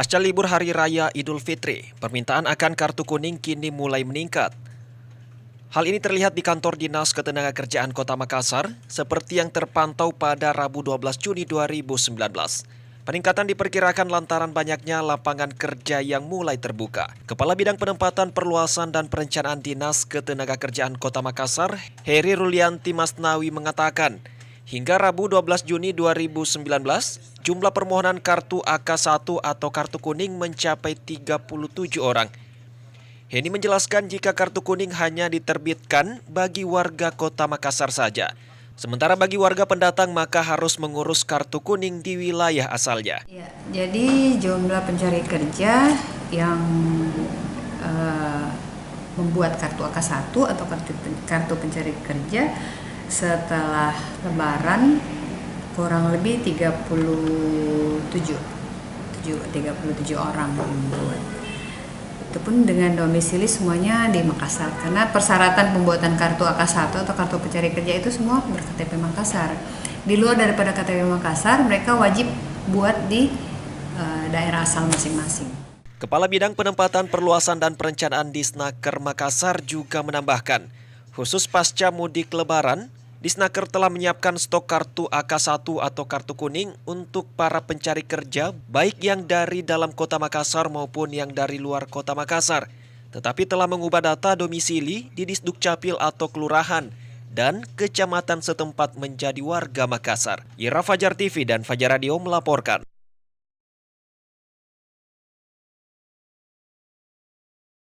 Pasca libur Hari Raya Idul Fitri, permintaan akan kartu kuning kini mulai meningkat. Hal ini terlihat di kantor Dinas Ketenagakerjaan Kota Makassar, seperti yang terpantau pada Rabu 12 Juni 2019. Peningkatan diperkirakan lantaran banyaknya lapangan kerja yang mulai terbuka. Kepala Bidang Penempatan Perluasan dan Perencanaan Dinas Ketenagakerjaan Kota Makassar, Heri Rulianti Masnawi mengatakan, hingga Rabu 12 Juni 2019, jumlah permohonan kartu AK1 atau kartu kuning mencapai 37 orang. Heni menjelaskan jika kartu kuning hanya diterbitkan bagi warga Kota Makassar saja. Sementara bagi warga pendatang maka harus mengurus kartu kuning di wilayah asalnya. Ya, jadi jumlah pencari kerja yang membuat kartu AK1 atau kartu pencari kerja setelah Lebaran kurang lebih 37 orang membuat. Itu pun dengan domisili semuanya di Makassar, karena persyaratan pembuatan kartu AK1 atau kartu pencari kerja itu semua berKTP Makassar. Di luar daripada KTP Makassar, mereka wajib buat di daerah asal masing-masing. Kepala Bidang Penempatan Perluasan dan Perencanaan Disnaker Makassar juga menambahkan, khusus pasca mudik Lebaran, Disnaker telah menyiapkan stok kartu AK1 atau kartu kuning untuk para pencari kerja baik yang dari dalam Kota Makassar maupun yang dari luar Kota Makassar, tetapi telah mengubah data domisili di Disdukcapil atau kelurahan dan kecamatan setempat menjadi warga Makassar. Ira Fajar TV dan Fajar Radio melaporkan.